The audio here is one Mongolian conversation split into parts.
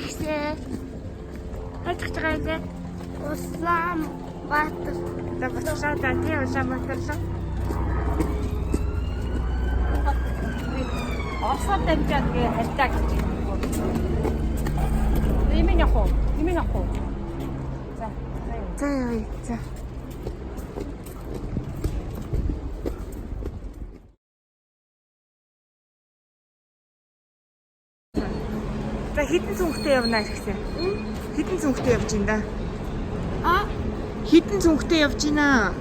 ирсэн. Хайж байгаа юм. Улаанбаатар. Улаанбаатар тий Улаанбаатар. Оросоор дамжаад гээ хальтаа гэж. Имэн явах уу? За яа. За. За хитэн цүнхтэй явна гэсэн. Хитэн цүнхтэй явж ин да. А? Хитэн цүнхтэй явж гинэ.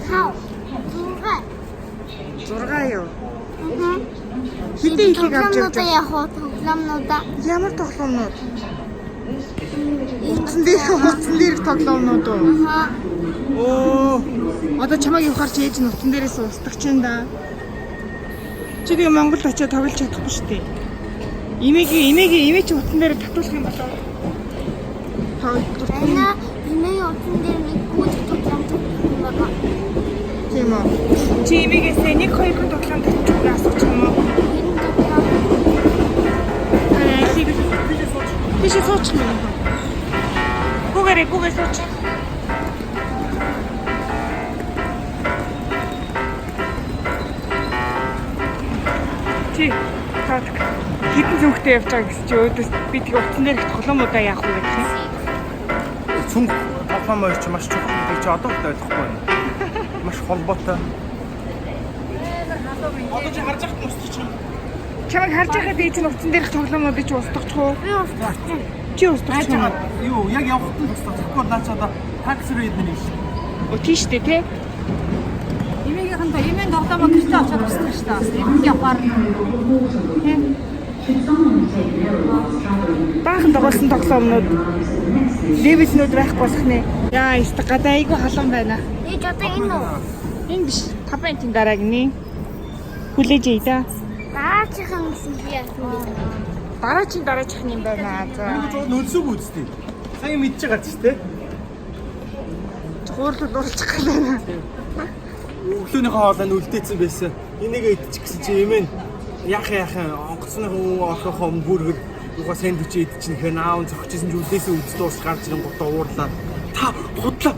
Хаа. 6 юу? Хитэн ихийг авч явж байгаа яг уу тоглоомнуудаа. Ямар тоглоомнууд? Утсан дээр тоглоомнууд уу? Аа. Оо. Одоо чамайг явахаар чи ээж нь утсан дээрээс устгах чинь да. Чи тэгээ Монголд очиод тоглож чадахгүй шүү дээ. Имээ чи утсан дээр татуулах юм болоо. Эна имээ утсан дээр нэг гүйж тоглоом байгаа. Тийм үү. Чи имээгээс нэг хоёр хүн тоглоом татчих асууч юм уу? Тийш сууч юм. Гугаарэ сууч. Чи хитэн зүнхтэй явж байгаа гэсэн чи өөдөөс би тэг утсан дээр их тоглоомудаа яах вэ гэх юм. Цүнх тоглоом хоёр ч маш чухал. Би ч одоо л ойлгохгүй байна. Маш холбоотой. Одоо чи харж байхад устгах юм. Чамайг харж байхад ээж нь утсан дээрх тоглоомуудыг чи устгах уу? Би устгах чинь. Чи устгах юм. Юу, яг явахад нь устгах. Тэгэхгүй наач одоо такс руу идэх юм шиг. Оо тийш дээ тий. Имэн тоглоомоо гэртээ очоод устгах шүү дээ. Имэн явахаар. Баахан тоглосон тоглоомнууд левелнүүд байхгүй болох нэ. Яа, эсвэл гадаа айгүй халуун байна. Ээж одоо энэ үү? Энэ биш. 5 минутын дараа гинэ. Хүлээж ий да. Даачихсан гэсэн би яасан бэ? Дараачих юм байна. За. Нүдсүг үзтий. Сайн мэдж байгаа ч тийм. Хуурлал уралчих гэлээ. Өглөөнийхөө хоолойнд үлдээсэн байсан. Энийг идчих гэсэн чи эмээ яах онгоцны охихоо бүргэр угаа сэндвич идчих нөхөр наав зогчсон зүйлээс үдс дуус гарч ирэн гутаа уурлаа. Та худлаа.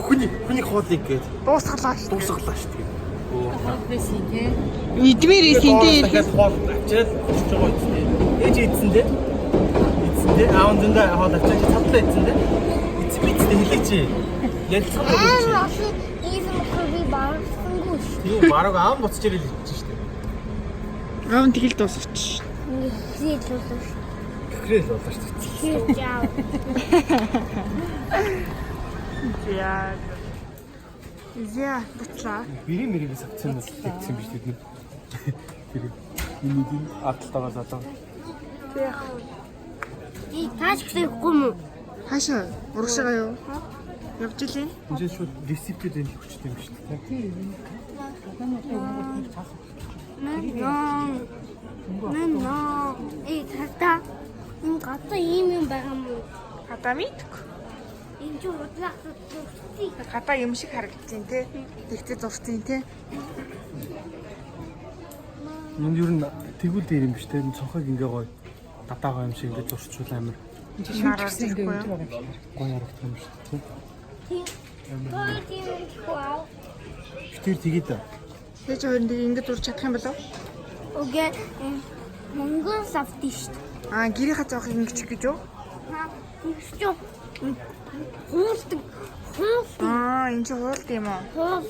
Хүний хоолыг гээд Дуусгалаа шүү. дуусгалаа шүү дээ. Хоолбэсий тий. Идмээрээс энэ дахиад хоол авчираад очиж байгаа үстэй. Ээж идсэн дээ. Аавндаа хоол авчираад цавлаа идсэн дээ. Эцбицтэй хэлээч. Ялцсан гэж. Олон ийм би баарсангүй шүү. Тийм бараг аав буцаж ирэл идэж шүү дээ. аав нь тэгэл дуусгач. Ингээд хэлүүлсэн. Гэхрэл болоо шүү дээ. Хийж яав. Яа. Зя бутлаа. Бэрийн мэрэгээс авцсан нь тэгсэн биш бид нэг. Тэр миний аталтайгаа залуу. И тааш гэхгүй юм уу? Хаашаа урагшаага юу? Явж илээ. Энд шууд рецептэд энэ хүчтэй юм шүү дээ. Тийм. Наа. Тата. Энэ гадаа ийм юм байгаа юм уу? Гадаа мэдгүй. Энэ ч удлах зүгтий. Гадаа юм шиг харагдчихээн те. Тэгтээ зурцیں۔ те. Энд юу н тэгвэл дээр юм биш те. Цонхог ингээ гоё гадаагаа юм шиг ингээ зурчул амир. Нараас ихгүй юу? Гоё харагдах юм шүү дээ. Тийм. Гоё тийм хваа. Битэр тэгээд Тэгэж хоёрыг ингэ дурч чадах юм болов? Окей. Монгол савтиш. Аа, гэрийнхаа зоохыг ингэчих гэж юу? Тэгшүү. Хуурдаг. Аа, энэ ч хуурд юм уу?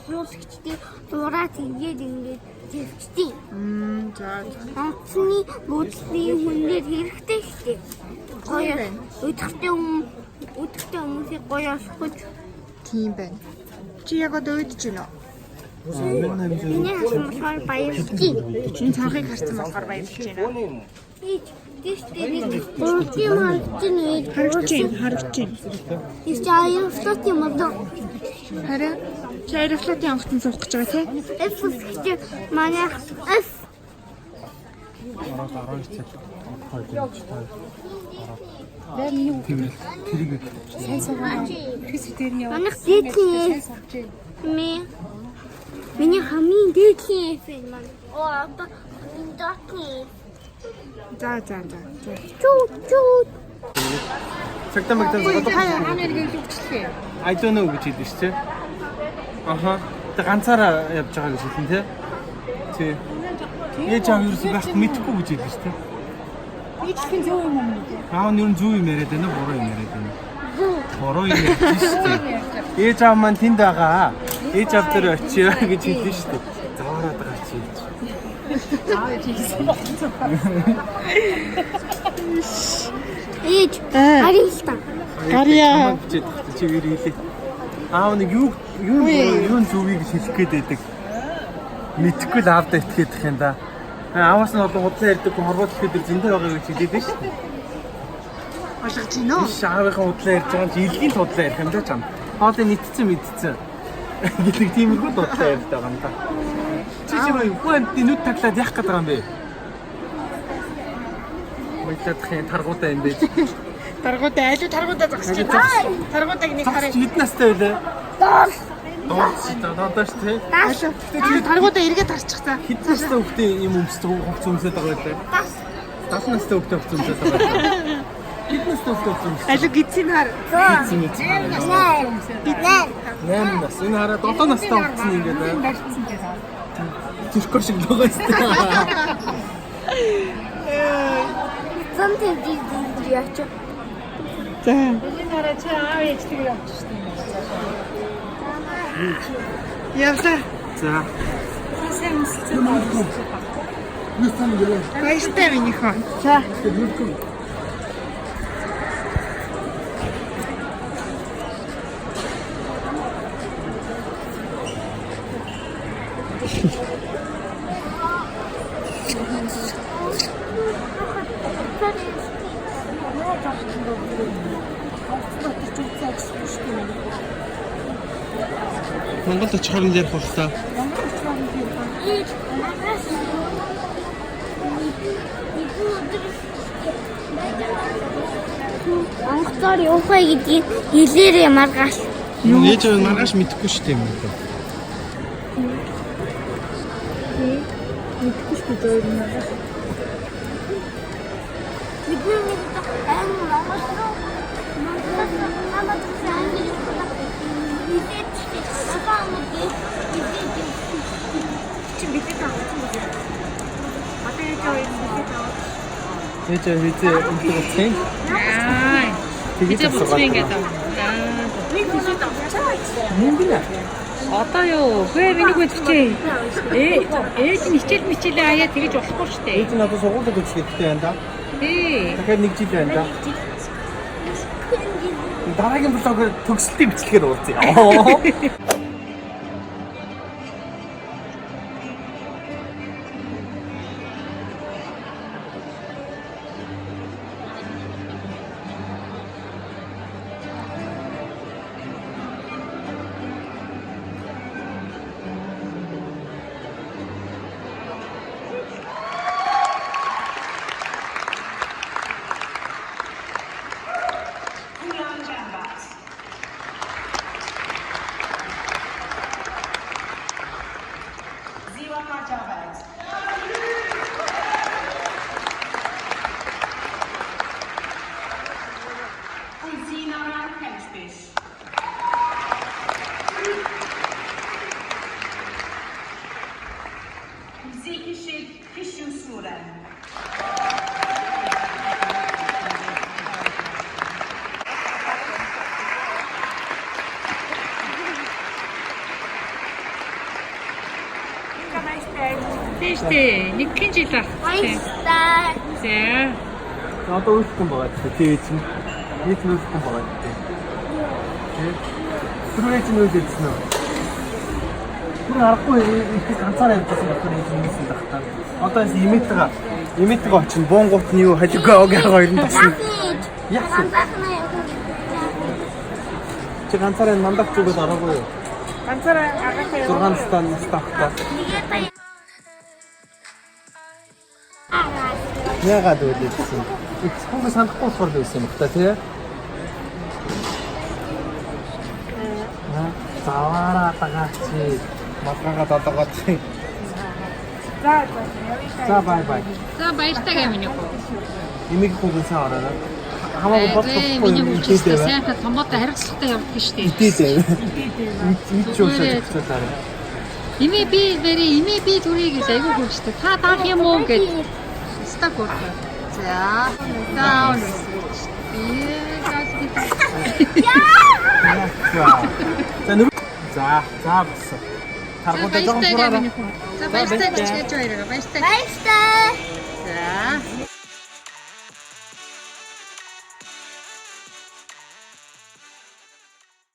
Хуурдагчдээ дураад ингээд зэвчтэй. За. Онцны бүдлийн хүнээр хэрэгтэй шүү дээ. Гоё. Өдөртөө хүмүүсийг гоё олох. Тийм байна. Чи яг одоо үйдэж байна уу? Миний хасмаар баярлж байна. Энэ цанхыг харсан болохоор баярлж байна. Тийштэй нэг урдгийн харж Харагч. Тийш аярлалт юм одоо. Харин чи аэрофлотын онгоцон суух гэж байгаа тийм? F гэж манай F. ороод 12 цаг хойд таа. Тэрийг сайн суугаа. Физик дээр нь яваа. Манайх дээдний ми Миний хамгийн дээдлийн FM маань. Одоо хамгийн доотлын. За. Чүү. Цагтаа мэгдэн бодох. Хаана иргэн хөвчлээ. I don't know гэж хэлдэг шүү дээ. Аха. Тэг ганцаараа явж байгаа гэж хэлсэн тий. Тий. Ээж аав юу байх мэдэхгүй гэж хэлдэг шүү дээ. Ичхэн зөв юм уу? Аав нь юу зөв юм яриад байна уу, буруу юм яриад байна уу? Буруу юм ярьж шүү дээ. Ээж аав маань тэнд байгаа. Ээж аав дээр очиё гэж хэлдэг шүү дээ. Заваараад байгаа чи. Ээж харин л та. Гарьяа. Чи ирээлээ. Аав нэг юу зүгийг хэлэх гээд байдаг. Мэдхгүй л аавдаа итгээд их юм да. Ааваас нь одоо худлаа ярьдаг хорвол ихэд зөндөө байгаа гэж хэлээд шүү дээ. Ойлгож байна уу? Биш аавынхаа худлаа ярьж байгаа чи илгийн худлаа ярих юм да чам. Хоолой мэдсэн. Гэдэг тиймэрхүү худлаа ярьж байгаа юм да. Чи юу нүд таглаад яах гээд байгаа юм бэ? Мэдлэх юм таргуудаа юм бэ? Таргуудаа айлуу таргуудаа зогсож байна. Таргуудаг нэг хараа. Хэд настай вэ? Доош тий. Таргуудаа эргээд тарчих та. Хэд настай хүүхдээ юм өмсдөг хувц өмсөд байгаа байлаа? 10 настай хүүхдээ хувц өмсөд байгаа байлаа. Хэд настай хүүхдээ өмсөд? Айлуу гидсийн хар. Гидсэн. 8 нас. Энэ хараа 7 настай хувцсан ингээд Барьцсан гэж байна. Тэрхүү шиг байгаа юм. Зам тэвдий яач. За. Энэ хараа чи аав ээжтэйг явж штеп. Явлаа. За. Сайн өсөлцөө байна. Баяртай миний хон. За. Монголд очих хооронд ярих боллоо. Ээж маргаш. Анхаар явахаа гэдгийг хэлээрээ маргаш. Ээж аваа маргааш мэдэхгүй шүү дээ юм уу? Мэдгүй шүү дээ маргаш. Бидний нэг айн маргаш руу намайг сайн гэж хэлээд надад нэг чи бидэт авах юм. Одоо яаж явах юм бэ? Ээж аваа хизээ өмсөж Аа. тэгээд буцсан ингээд аа. Мөнгө Одоо юу? Хөөе миний гүнчтэй. Ээж нь хичээлээ аяа тэгэж болохгүй шүү дээ. ээж нь одоо сургуулиуд үзэхтэй байна да. Тий. Дахиад 1 жил байна да. Дараагийн блогоор төгсөлтийн бичлэгээр уулзъя. Тий штэ. Нэг хэн жил ах. Баярлалаа. За. Одоо үлдэхгүй байгаа тийм ээж нь. Ээж нь үлдэхгүй байгаа тийм. Тэр ээж нь үлдсэн үү? Тэр аргагүй их ганцаараа явчихсан болохоор ээж нь үлдсэн тахтаа. Одоо имитэг очин буунгууд нь юу халигоо гэх хоёр нь тасна. Яасан? Чи ганцаараа мандах зүгээс аргагүй юу? Ганцаараа агаартай. 6 стан стахтаа. Яагаад үлдсэн? Их санахгүй болохоор л үлдсэн юм байна тий. Заваараа тагаач. Матгагаа долоогоод. За бай бай. За баяртайгаа миний хүү. Имийг хүүгэнсээ ороо. Хамаагүй Миний бодлоо. хүүчтэй сайхан томоотой харилцагтай явдаг шүү дээ. Идээд. Ич уусаад цаатаа. Имээ би түрий гэж айгүй хөвчтэй. Та даах юм уу гэж стак болоо. За. Даун. За бас. Таргуудаа жоохон баяртайгаа сураарай. миний хүү. За баяртай гэж яаж баяраа. Баяртай. Баяртай. За.